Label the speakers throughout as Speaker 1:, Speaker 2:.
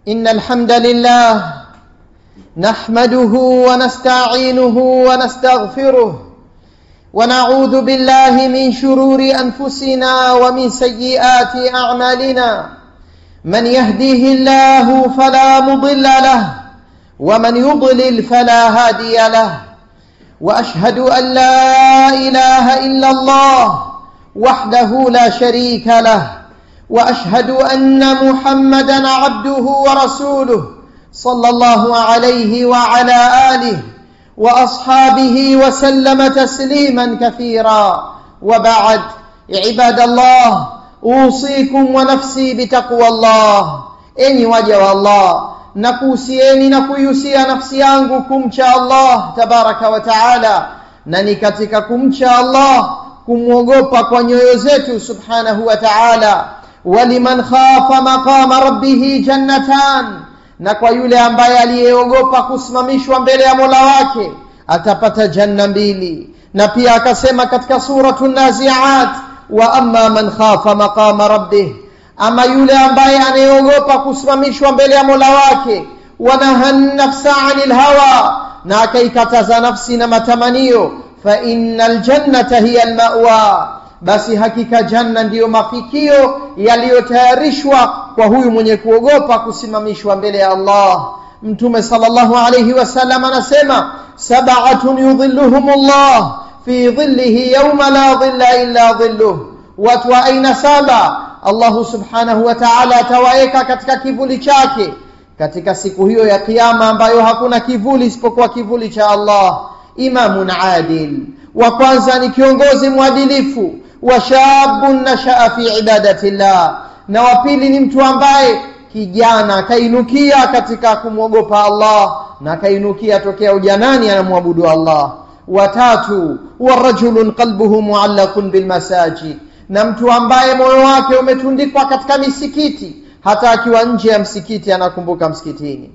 Speaker 1: إن الحمد لله نحمده ونستعينه ونستغفره ونعوذ بالله من شرور أنفسنا ومن سيئات أعمالنا من يهديه الله فلا مضل له ومن يضلل فلا هادي له وأشهد أن لا إله إلا الله وحده لا شريك له وأشهد أن محمدًا عبده ورسوله صلى الله عليه وعلى آله وأصحابه وسلم تسليمًا كثيرا وبعد عباد الله أوصيكم ونفسي بتقوى الله إني وجه الله nakuhusieni na kuihusia nafsi yangu kumcha Allah tabaraka wa taala, na ni katika kumcha Allah kumwogopa kwa nyoyo zetu subhanahu wa taala. Waliman khafa maqama rabbih jannatan, na kwa yule ambaye aliyeogopa kusimamishwa mbele ya Mola wake atapata janna mbili. Na pia akasema katika suratul Nazi'at, wa amma man khafa maqama rabbih, ama yule ambaye anayeogopa kusimamishwa mbele ya Mola wake, wanahan nafsa 'anil hawa, na akaikataza nafsi na matamanio, fa innal jannata hiya al-ma'wa, basi hakika janna ndiyo mafikio yaliyotayarishwa kwa huyu mwenye kuogopa kusimamishwa mbele ya Allah. Mtume sallallahu alayhi wasallam anasema, sab'atun yudhilluhumullah fi dhillihi yawma la dhilla illa dhilluh, watu wa aina saba Allah subhanahu wa ta'ala atawaeka katika kivuli chake katika siku hiyo ya kiyama ambayo hakuna kivuli isipokuwa kivuli cha Allah. Imamun adil, wa kwanza ni kiongozi mwadilifu, wa shabun nashaa fi ibadatillah, na wa pili ni mtu ambaye kijana kainukia katika kumwogopa Allah na kainukia tokea ujanani anamwabudu Allah. Wa tatu wa rajulun qalbuhu muallaqun bil masajid, na mtu ambaye moyo wake umetundikwa katika misikiti, hata akiwa nje ya msikiti anakumbuka msikitini.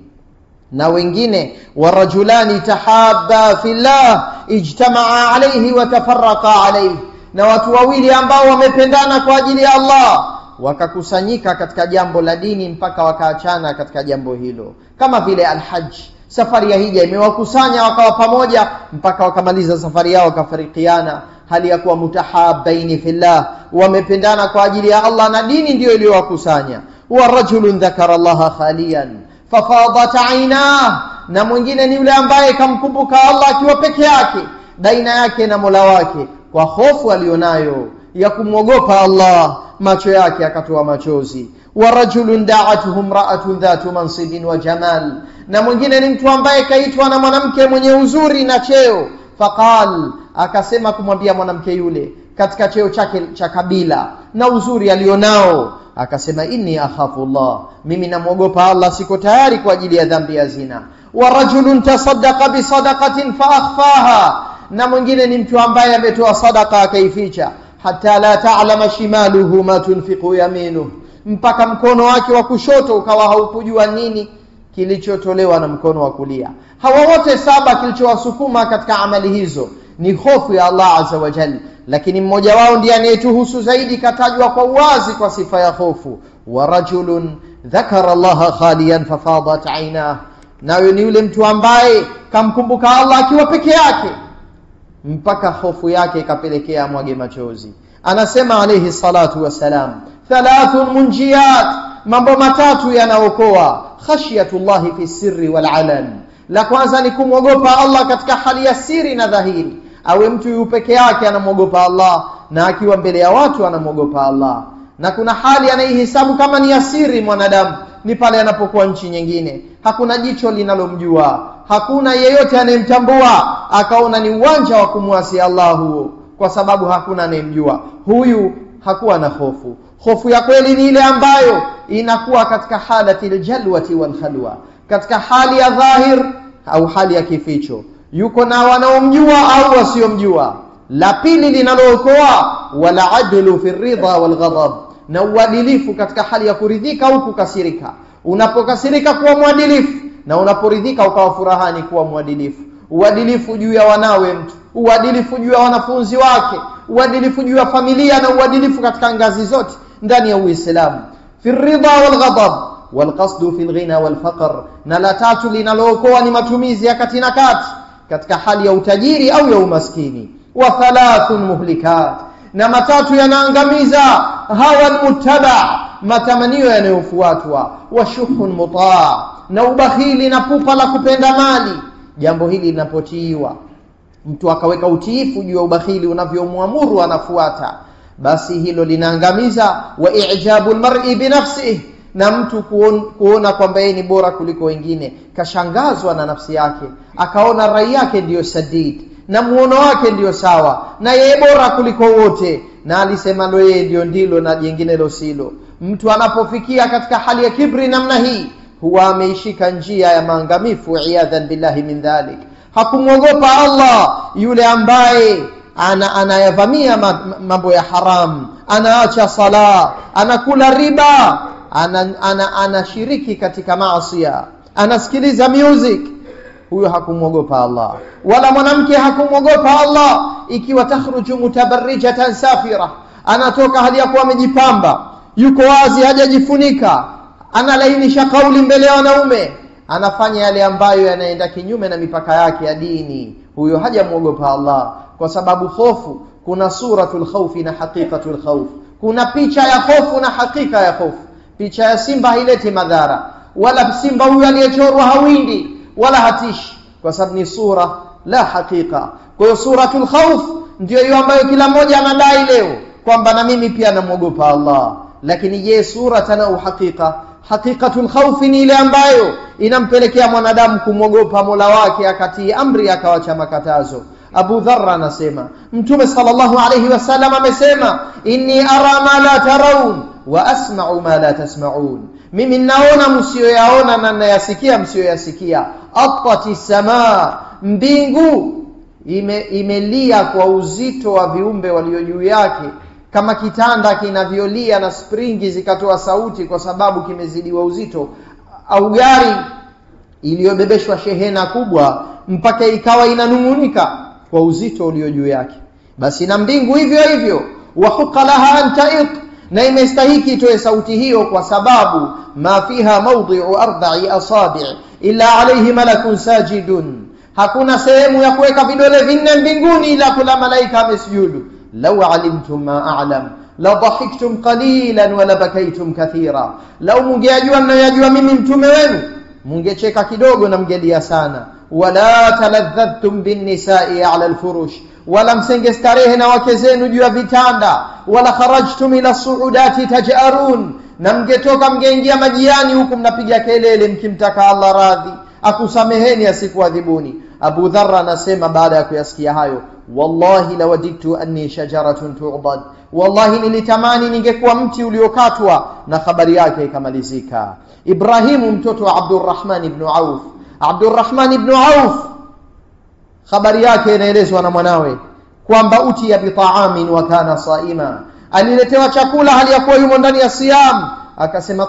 Speaker 1: Na wengine warajulani tahabba fillah ijtamaa alayhi wa tafarraqa alayhi, na watu wawili ambao wamependana kwa ajili ya Allah wakakusanyika katika jambo la dini mpaka wakaachana katika jambo hilo. Kama vile al-hajj, safari ya hija imewakusanya wakawa pamoja mpaka wakamaliza safari yao wakafarikiana, hali ya kuwa mutahabbaini fillah, wamependana kwa ajili ya Allah na dini ndio iliyowakusanya. Wa rajulun dhakara Allah khaliyan fafadat aynah, na mwingine ni yule ambaye kamkumbuka Allah akiwa peke yake baina yake na Mola wake, kwa hofu alionayo ya kumwogopa Allah macho yake akatoa machozi. Wa rajulun da'atuhu imra'atun dhatu mansibin wa jamal, na mwingine ni mtu ambaye kaitwa na mwanamke mwenye uzuri na cheo, faqal, akasema kumwambia mwanamke yule katika cheo chake cha kabila na uzuri alionao, akasema inni akhafu Allah, mimi namuogopa Allah, siko tayari kwa ajili ya dhambi ya zina. Wa rajulun tasaddaqa bi sadaqatin fa akhfaha, na mwingine ni mtu ambaye ametoa sadaqa akaificha, hatta la ta'lama shimaluhu ma tunfiqu yaminuhu, mpaka mkono wake wa kushoto ukawa haukujua nini kilichotolewa na mkono wa kulia. Hawa wote saba kilichowasukuma katika amali hizo ni hofu ya Allah azza wa jalla, lakini mmoja wao ndiye anayetuhusu zaidi, katajwa kwa uwazi kwa sifa ya hofu. Wa rajulun dhakara Allah khaliyan fafadat aynah, nayo ni yule mtu ambaye kamkumbuka Allah akiwa peke yake mpaka hofu yake ikapelekea mwage machozi. Anasema alayhi salatu wasalam, thalathun munjiyat, mambo matatu yanaokoa, khashiyatullahi fi sirri wal alan. La kwanza ni kumwogopa Allah katika hali ya siri na dhahiri, awe mtu yu peke yake anamwogopa Allah na akiwa mbele ya watu anamwogopa Allah. Na kuna hali anaihesabu kama ni asiri mwanadamu, ni pale anapokuwa nchi nyingine, hakuna jicho linalomjua, hakuna yeyote anayemtambua, akaona ni uwanja wa kumwasi Allah huo, kwa sababu hakuna anayemjua. Huyu hakuwa na hofu. Hofu ya kweli ni ile ambayo inakuwa katika halatil jalwati wal khalwa, katika hali ya dhahir au hali ya kificho, yuko na wanaomjua au wasiomjua. La pili linalookoa, wala adlu fi ridha wal ghadab, na uadilifu katika hali ya kuridhika au kukasirika. Unapokasirika kuwa mwadilifu, na unaporidhika ukawa furahani kuwa mwadilifu. Uadilifu juu ya wanawe mtu, uadilifu juu ya wanafunzi wake, uadilifu juu ya familia, na uadilifu katika ngazi zote ndani ya Uislamu. Fi ridha wal ghadab, walqasdu fil ghina wal faqr, na la tatu linalookoa ni matumizi ya kati na kati katika hali ya utajiri au ya umaskini. Wa thalathun muhlikat, na matatu yanaangamiza, hawa muttaba, matamanio yanayofuatwa, wa shuhun mutaa, na ubakhili na pupa la kupenda mali. Jambo hili linapotiiwa, mtu akaweka utiifu juu ya ubakhili unavyomwamuru anafuata, basi hilo linaangamiza. Wa i'jabul mar'i bi nafsihi, na mtu kuona kwamba yeye ni bora kuliko wengine, kashangazwa na nafsi yake, akaona rai yake ndiyo sadid na muono wake ndiyo sawa, na yeye bora kuliko wote, na alisema ndo yeye ndio ndilo na jingine lo silo. Mtu anapofikia katika hali ya kibri namna hii, huwa ameishika njia ya maangamifu, iyadhan billahi min dhalik. Hakumwogopa Allah yule ambaye anayavamia mambo ya haram, anaacha sala, anakula riba, anashiriki katika maasiya, anasikiliza music. Huyo hakumwogopa Allah. Wala mwanamke hakumwogopa Allah ikiwa takhruju mutabarrijatan safira, anatoka hali ya kuwa amejipamba, yuko wazi, hajajifunika, analainisha kauli mbele ya wanaume, anafanya yale ambayo yanaenda kinyume na mipaka yake ya dini. Huyo hajamwogopa Allah, kwa sababu hofu, kuna suratul khawfi na haqiqatul khawf. Kuna picha ya hofu na hakika ya hofu. Picha ya simba haileti madhara, wala simba huyo aliyechorwa hawindi wala hatishi, kwa sababu ni sura la hakika. Kwa hiyo suratul khawf ndio hiyo ambayo kila mmoja anadai leo kwamba na mimi pia namwogopa Allah. Lakini je, sura tana uhakika? Haqiqatul khawf ni ile ambayo inampelekea mwanadamu kumwogopa Mola wake, akatii amri akawacha makatazo. Abu Dharr anasema, Mtume sallallahu alayhi wasallam amesema, inni ara ma la tarawun wa asma'u ma la tasma'un, mimi naona msioyaona na nayasikia msioyasikia. Atati samaa, mbingu imelia kwa uzito wa viumbe walio juu yake, kama kitanda kinavyolia na springi zikatoa sauti kwa sababu kimezidiwa uzito, au gari iliyobebeshwa shehena kubwa mpaka ikawa inanungunika kwa uzito ulio juu yake. Basi na mbingu hivyo hivyo, wa huqa laha an ta'iq, na imestahiki itoe sauti hiyo, kwa sababu ma fiha mawdi'u 4 asabi' illa alayhi malakun sajidun, hakuna sehemu ya kuweka vidole vinne mbinguni ila kuna malaika amesujudu. Law alimtum ma a'lam la dhahiktum qalilan wa la bakaytum kathira, law mungejua mnayojua mimi mtume wenu, mungecheka kidogo na mngelia sana. Wala taladhadtum bin nisa'i 'ala al-furush, wala msengestarehe na wake zenu juu ya vitanda. Wala kharajtum ila suudati taj'arun, na mngetoka mngeingia majiani huku mnapiga kelele mkimtaka Allah radhi akusameheni asikuadhibuni. Abu Dharr anasema baada ya kuyasikia hayo, wallahi lawadiktu anni shajaratun tu'bad, wallahi nilitamani ningekuwa mti uliokatwa, na habari yake ikamalizika. Ibrahimu mtoto wa Abdurrahman ibn Auf, Abdurrahman ibn Auf habari yake inaelezwa na mwanawe kwamba utiya bi ta'amin wa kana saima, aliletewa chakula hali ya kuwa yumo ndani ya siyam. Akasema,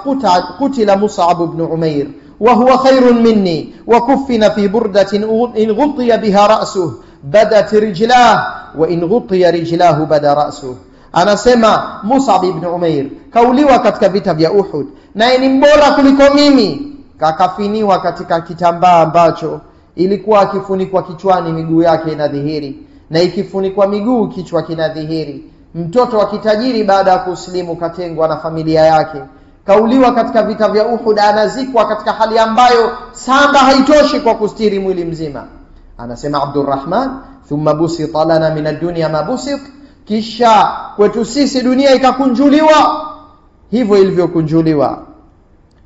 Speaker 1: kutila Mus'ab ibn Umair wa huwa khairun minni wa kuffina fi burdatin in ghutiya biha ra'suhu badat rijlahu wa in ghutiya rijlahu bada ra'suhu. Anasema Mus'ab ibn Umair kauliwa katika vita vya Uhud, na ni mbora kuliko mimi, kakafiniwa katika kitambaa ambacho ilikuwa akifunikwa kichwani, miguu yake inadhihiri, na ikifunikwa miguu kichwa kinadhihiri. Mtoto wa kitajiri baada ya kuslimu katengwa na familia yake, kauliwa katika vita vya Uhud, anazikwa katika hali ambayo sanda haitoshi kwa kustiri mwili mzima. Anasema Abdurrahman, thumma busita lana min ad-dunya ma busit, kisha kwetu sisi dunia ikakunjuliwa hivyo ilivyokunjuliwa.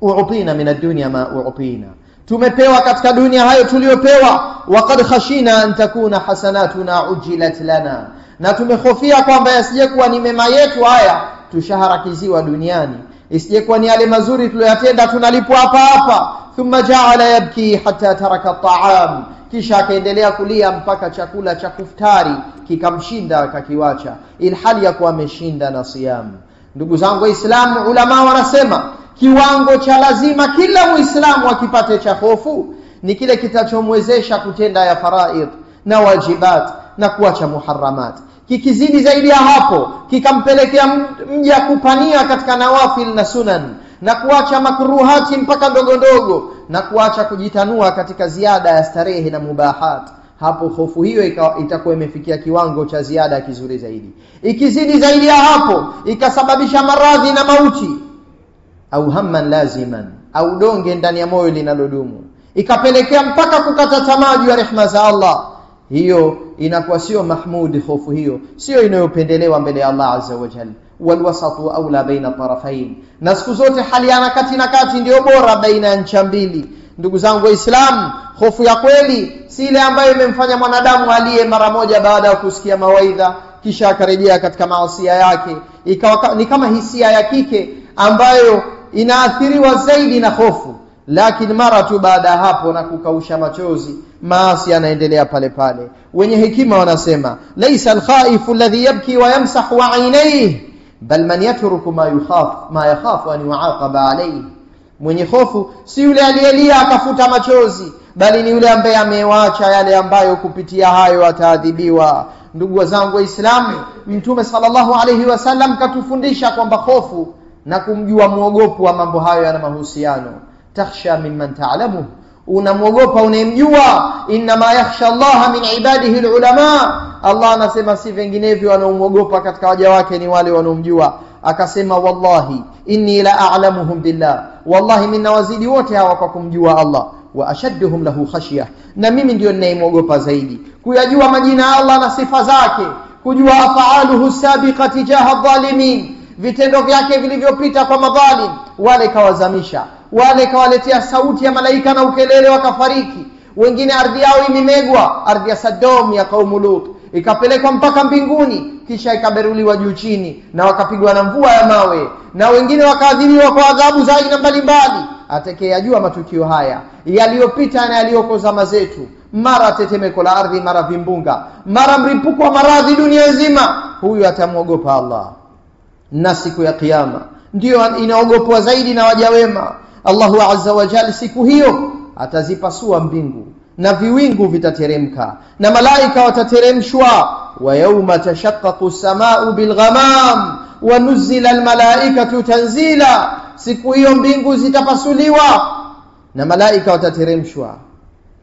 Speaker 1: U'tina min ad-dunya ma u'tina, tumepewa katika dunia hayo tuliopewa. Waqad khashina an takuna hasanatuna ujilat lana, na tumehofia kwamba yasijekuwa ni mema yetu haya tushaharakiziwa duniani, isijekuwa ni yale mazuri tuliyotenda tunalipwa hapa hapa. Thumma ja'ala yabki hatta taraka at-ta'am, kisha akaendelea kulia mpaka chakula cha kuftari kikamshinda akakiwacha, ilhali ya kuwa ameshinda na siyam. Ndugu zangu Waislamu, ulama wanasema kiwango cha lazima kila Muislamu akipate cha hofu ni kile kitachomwezesha kutenda ya faraid na wajibat na kuacha muharramat. Kikizidi zaidi ya hapo, kikampelekea mja kupania katika nawafil na sunan, na kuacha makruhati mpaka ndogo ndogo, na kuacha kujitanua katika ziada ya starehe na mubahat, hapo hofu hiyo itakuwa imefikia kiwango cha ziada kizuri zaidi. Ikizidi zaidi ya hapo ikasababisha maradhi na mauti, au hamman laziman, au donge ndani ya moyo linalodumu, ikapelekea mpaka kukata tamaa juu ya rehema za Allah, hiyo inakuwa sio mahmud. Hofu hiyo sio inayopendelewa mbele ya Allah azza wa jalla. Walwasatu aula baina tarafain, na siku zote hali ya kati na kati ndio bora baina ya ncha mbili. Ndugu zangu Waislamu, hofu ya kweli si ile ambayo imemfanya mwanadamu aliye mara moja baada ya kusikia mawaidha kisha akarejea katika maasi yake, ikawa ni kama hisia ya kike ambayo inaathiriwa zaidi na hofu, lakini mara tu baada hapo na kukausha machozi, maasi yanaendelea pale pale. Wenye hekima wanasema, laysa al-khaifu alladhi yabki wa yamsahu 'ainayhi bal man yatruku ma yakhafu an yu'aqaba alayhi. Mwenye hofu si yule aliyelia akafuta machozi, bali ni yule ambaye amewacha yale ambayo kupitia hayo ataadhibiwa. Ndugu zangu Waislamu, Mtume sallallahu alayhi wasallam katufundisha kwamba hofu na kumjua muogopo wa mambo hayo yana mahusiano. Takhsha mimman ta'lamu, unamwogopa unayemjua. Inma yakhsha Allah min ibadihi alulama, Allah anasema si vinginevyo wanaomwogopa katika waja wake ni wale wanaomjua. Akasema wallahi inni la a'lamuhum billah, wallahi mimi nawazidi wote hawa kwa kumjua Allah. Wa ashadduhum lahu khashiyah, na mimi ndio ninayemwogopa zaidi. Kuyajua majina ya Allah na sifa zake, kujua afaaluhu sabiqati jaha dhalimin, vitendo vyake vilivyopita kwa madhalim, wale kawazamisha, wale kawaletea sauti ya malaika na ukelele wakafariki. Wengine ardhi yao imemegwa, ardhi ya Sodom ya kaumu Lut, ikapelekwa mpaka mbinguni kisha ikaberuliwa juu chini na wakapigwa na mvua ya mawe, na wengine wakaadhibiwa kwa adhabu za aina mbalimbali. Atakayejua matukio haya yaliyopita na yaliyoko zama zetu, mara tetemeko la ardhi, mara vimbunga, mara mripuko wa maradhi dunia nzima, huyu atamwogopa Allah. Na siku ya kiyama ndio inaogopwa zaidi na waja wema. Allahu azza wa jalla siku hiyo atazipasua mbingu na viwingu vitateremka na malaika watateremshwa. Wa yawma tashaqqaqu as-samaa'u bil ghamam wa nuzila al malaikatu tanzila, siku hiyo mbingu zitapasuliwa na malaika watateremshwa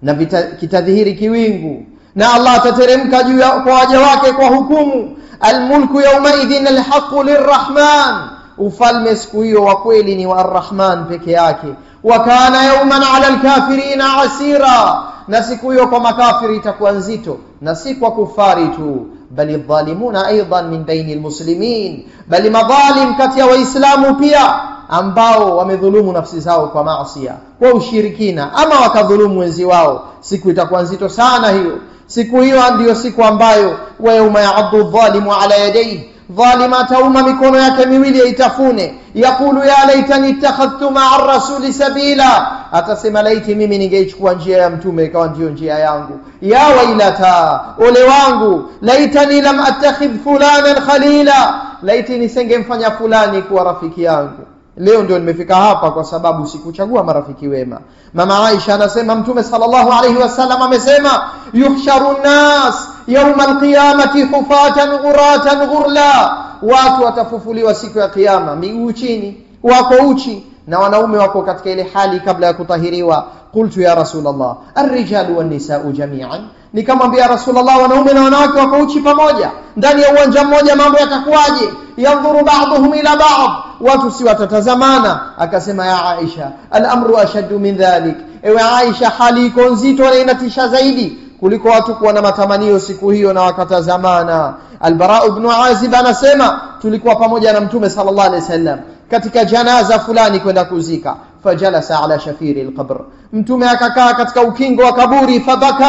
Speaker 1: na kitadhihiri kiwingu, na Allah atateremka juu kwa waja wake kwa hukumu. Al-mulku yawma idhin al-haqqu lirrahman, ufalme siku hiyo wa kweli ni wa Ar-Rahman peke yake. Wa kana yawman 'ala al-kafirina 'asira, na siku hiyo kwa makafiri itakuwa nzito, na si kwa kufari tu, bali dhalimuna aidan min baini al-muslimin, bali madhalim kati ya waislamu pia ambao wamedhulumu nafsi zao kwa maasi, kwa ushirikina, ama wakadhulumu wenzi wao. Siku itakuwa nzito sana hiyo. Siku hiyo ndio siku ambayo wa yawma ya'addu dhalimu ala yadayhi, dhalima tauma mikono yake miwili itafune, yakulu ya laitani ittakhadhtu ma'a ar-rasuli sabila, atasema laiti mimi ningeichukua njia ya mtume ikawa ndio njia yangu. Ya wailata, ole wangu, laitani lam attakhidh fulanan khalila, laiti nisingemfanya fulani kuwa rafiki yangu. Leo ndio nimefika hapa kwa sababu sikuchagua marafiki wema. Mama Aisha anasema Mtume sallallahu alayhi wasallam amesema, yuhsharun nas yawma alqiyamati hufatan ghuratan ghurla, watu watafufuliwa siku ya kiyama miguu chini, wako uchi, na wanaume wako katika ile hali kabla ya kutahiriwa. Qultu ya Rasulullah, ar-rijalu wan-nisa'u jami'an, nikamwambia Rasulullah, wanaume na wanawake wako uchi pamoja ndani ya uwanja mmoja, mambo yatakuwaje? Yanzuru ba'dhum ila ba'd, watu si watatazamana. Akasema ya Aisha, al-amru ashaddu min dhalik, ewe Aisha, hali iko nzito na inatisha zaidi kuliko watu kuwa na matamanio siku hiyo na wakatazamana. Al-Bara ibn Azib anasema tulikuwa pamoja na Mtume sallallahu alaihi wasallam katika janaza fulani kwenda kuzika. Fajalasa ala shafiri al-qabr, Mtume akakaa katika ukingo wa kaburi. Fabaka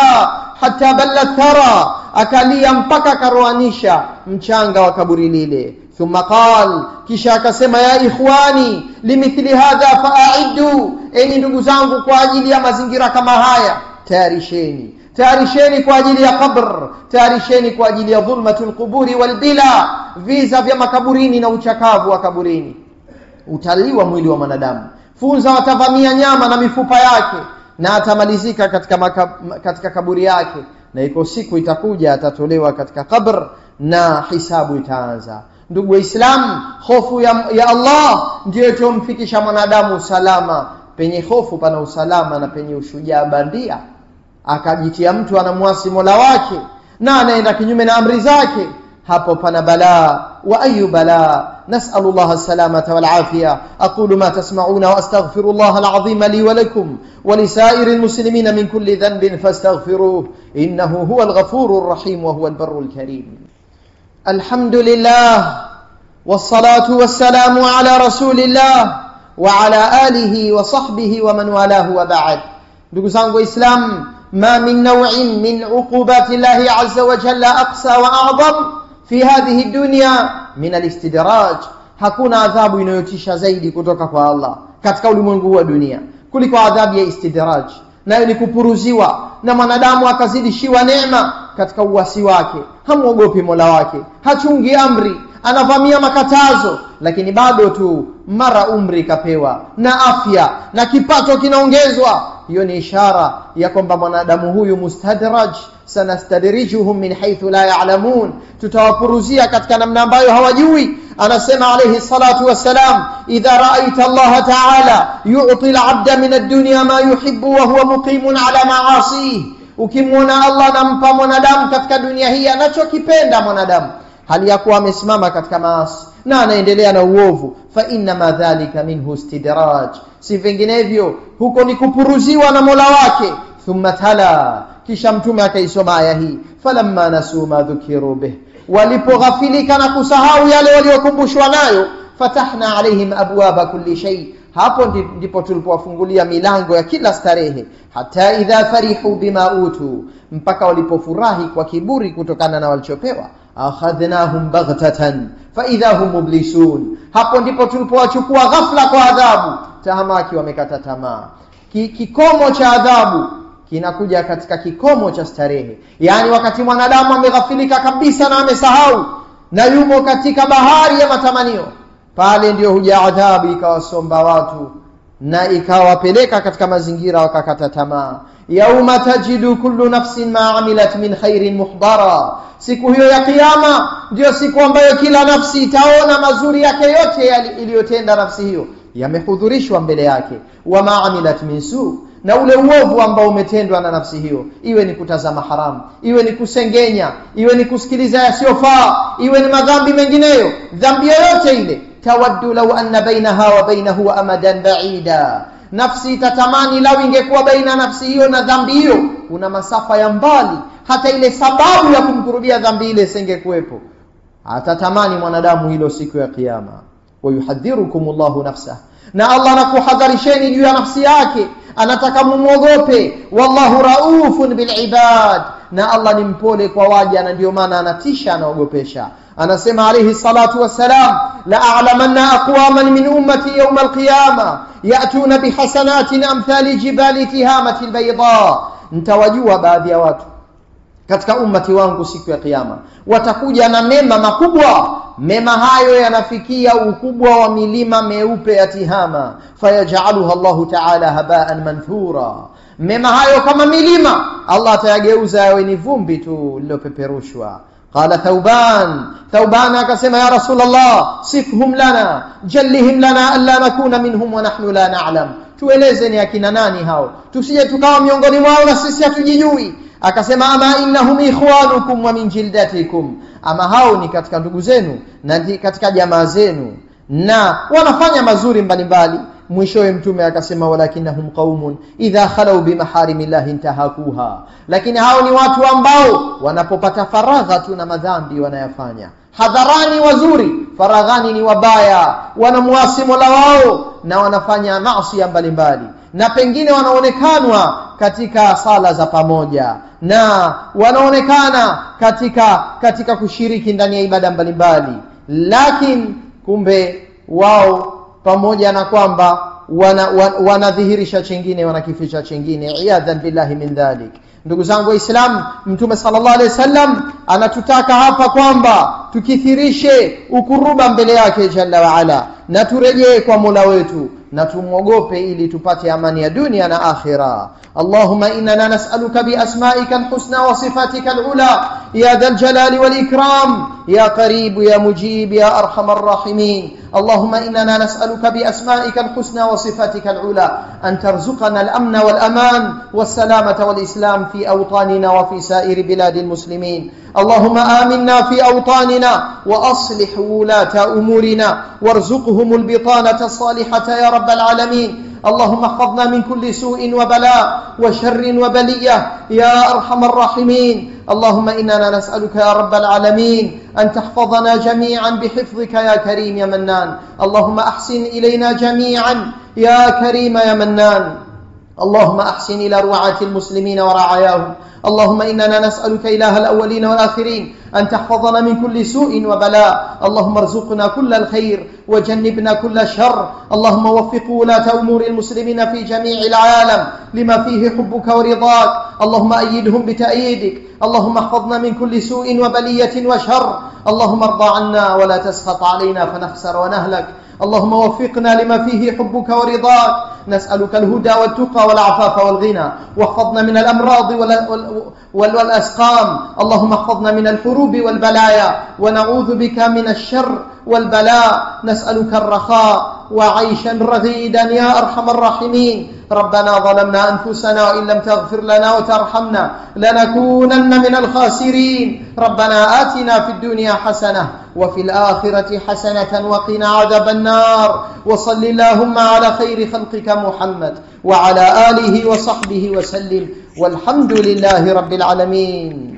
Speaker 1: hatta balla thara, akalia mpaka karoanisha mchanga wa kaburi lile. Thumma qal, kisha akasema, ya ikhwani limithli hadha fa'iddu, enyi ndugu zangu, kwa ajili ya mazingira kama haya tayarisheni, tayarisheni kwa ajili ya qabr, tayarisheni kwa ajili ya dhulmatul quburi wal bila, viza vya makaburini na uchakavu wa kaburini. Utaliwa mwili wa mwanadamu, funza watavamia nyama na mifupa yake, na atamalizika katika kaburi yake, na iko siku itakuja atatolewa katika qabr na hisabu itaanza. Ndugu Waislamu, hofu ya Allah ndiyo itomfikisha mwanadamu salama. Penye hofu pana usalama, na penye ushujaa bandia akajitia mtu anamuasi Mola wake na anaenda kinyume na amri zake, hapo pana balaa. Wa ayu balaa. نسأل الله السلامة والعافية. أقول ما تسمعون وأستغفر الله العظيم لي ولكم ولسائر المسلمين من كل ذنب فاستغفروه إنه هو الغفور الرحيم وهو البر الكريم. الحمد لله والصلاة والسلام على رسول الله وعلى آله وصحبه ومن والاه وبعد. ndugu zangu Islam, ما من نوع من عقوبات الله عز وجل أقسى وأعظم في هذه الدنيا من الاستدراج. Hakuna adhabu inayotisha zaidi kutoka kwa Allah katika ulimwengu wa dunia kuliko adhabu ya istidraj, nayo ni kupuruziwa na mwanadamu akazidishiwa neema katika uasi wake. Hamuogopi Mola wake, hachungi amri, anavamia makatazo, lakini bado tu mara umri kapewa na afya na kipato kinaongezwa. Hiyo ni ishara ya kwamba mwanadamu huyu mustadraj. Sanastadrijuhum min haythu la ya'lamun, tutawapuruzia katika namna ambayo hawajui. Anasema alayhi salatu wassalam, idha ra'aita Allah ta'ala yu'ti al-'abda min ad-dunya ma yuhibbu wa huwa muqimun 'ala ma'asihi, ukimwona Allah anampa mwanadamu katika dunia hii anachokipenda mwanadamu, hali ya kuwa amesimama katika maasi na anaendelea na uovu, fa inna ma dhalika minhu istidraj, si vinginevyo huko ni kupuruziwa na Mola wake. Thumma tala, kisha mtume akaisoma aya hii, falamma nasu ma dhukiru bih, walipoghafilika na kusahau yale waliokumbushwa nayo, fatahna alaihim abwaba kulli shay, hapo ndipo tulipowafungulia milango ya kila starehe. Hata idha farihu bima utu, mpaka walipofurahi kwa kiburi kutokana na walichopewa, akhadhnahum baghtatan fa idha hum mublisun, hapo ndipo tulipowachukua ghafla kwa adhabu, tahamaki wamekata tamaa. Kikomo cha adhabu kinakuja katika kikomo cha starehe. Yani wakati mwanadamu ameghafilika kabisa na amesahau na yumo katika bahari ya matamanio, pale ndio huja adhabu ikawasomba watu na ikawapeleka katika mazingira wakakata tamaa. Yauma tajidu kullu nafsin ma amilat min khairin muhdara, siku hiyo ya kiyama ndio siku ambayo kila nafsi itaona mazuri yake yote iliyotenda nafsi hiyo yamehudhurishwa mbele yake. Wa ma amilat min su, na ule uovu ambao umetendwa na nafsi hiyo, iwe ni kutazama haramu, iwe ni kusengenya, iwe ni kusikiliza yasiyofaa, iwe ni madhambi mengineyo, dhambi yoyote ile, tawaddu law anna bainaha wa bainahu amadan ba'ida, nafsi itatamani lau ingekuwa baina nafsi hiyo na dhambi hiyo kuna masafa ya mbali, hata ile sababu ya kumkurubia dhambi ile isingekuwepo. Atatamani mwanadamu hilo siku ya kiyama. Wa yuhadhirukumullahu nafsah, na Allah anakuhadharisheni juu ya nafsi yake, anataka mumuogope. Wallahu raufun bil ibad, na Allah ni mpole kwa waja, na ndio maana anatisha, anaogopesha. Anasema alayhi salatu wassalam, la a'lamanna aqwaman min ummati yawm al-qiyamah ya'tuna bihasanatin amthali jibali tihamati al-bayda, nitawajua baadhi ya watu katika ummati wangu siku ya kiyama watakuja na mema makubwa, mema hayo yanafikia ukubwa wa milima meupe ya Tihama, fayaj'aluha Allahu ta'ala haba'an manthura, mema hayo kama milima Allah atayageuza yawe ni vumbi tu lilopeperushwa. Qala Thauban akasema, ya Rasulullah, sifhum lana, jallihim lana alla nakuna minhum wa nahnu la na'lam, tueleze ni akina nani hao, tusije tukawa miongoni mwao na sisi hatujijui. Akasema, ama innahum ikhwanukum wa min jildatikum, ama hao ni katika ndugu zenu na katika jamaa zenu na wanafanya mazuri mbalimbali. Mwishowe mtume akasema, walakinahum qaumun idha khalau bimaharimillahi intahakuha, lakini hao ni watu ambao wanapopata faragha tu na madhambi wanayafanya. Hadharani wazuri, faraghani ni wabaya, wanamuasi Mola wao na wanafanya maasi mbalimbali, na pengine wanaonekanwa katika sala za pamoja, na wanaonekana katika kushiriki ndani ya ibada mbalimbali, lakini kumbe wao pamoja na kwamba wanadhihirisha chengine wanakificha chengine, iyadhan billahi min dhalik. Ndugu zangu Waislamu, Mtume sallallahu alaihi wasallam anatutaka hapa kwamba tukithirishe ukuruba mbele yake jalla wa ala, na turejee kwa Mola wetu na tumuogope ili tupate amani ya dunia na akhira. Allahumma inna nas'aluka bi asma'ika al-husna wa sifatika al-ula ya dhal jalali wal ikram يا قريب يا مجيب يا أرحم الراحمين. اللهم إننا نسألك بأسمائك الحسنى وصفاتك العلى أن ترزقنا الأمن والأمان والسلامة والإسلام في أوطاننا وفي سائر بلاد المسلمين. اللهم آمنا في أوطاننا وأصلح ولاة أمورنا وارزقهم البطانة الصالحة يا رب العالمين. اللهم احفظنا من كل سوء وبلاء وشر وبلية يا أرحم الراحمين. اللهم إننا نسألك يا رب العالمين أن تحفظنا جميعا بحفظك يا كريم يا منان. اللهم أحسن إلينا جميعا يا كريم يا منان. اللهم أحسن إلى رعاة المسلمين ورعاياهم. اللهم إننا نسألك إله الأولين والآخرين أن تحفظنا من كل سوء وبلاء. اللهم ارزقنا كل الخير وجنبنا كل شر. اللهم وفق ولاة أمور المسلمين في جميع العالم لما فيه حبك ورضاك. اللهم أيدهم بتأييدك. اللهم احفظنا من كل سوء وبلية وشر. اللهم ارضى عنا ولا تسخط علينا فنخسر ونهلك. اللهم وفقنا لما فيه حبك ورضاك. نسألك الهدى والتقى والعفاف والغنى، واحفظنا من الأمراض والأسقام. اللهم احفظنا من الحروب والبلايا، ونعوذ بك من الشر والبلاء. نسألك الرخاء وعيشا رغيدا يا أرحم الراحمين. ربنا ظلمنا أنفسنا وإن لم تغفر لنا وترحمنا لنكونن من الخاسرين. ربنا آتنا في الدنيا حسنة وفي الآخرة حسنة وقنا عذاب النار. وصل اللهم على خير خلقك محمد وعلى آله وصحبه وسلم، والحمد لله رب العالمين.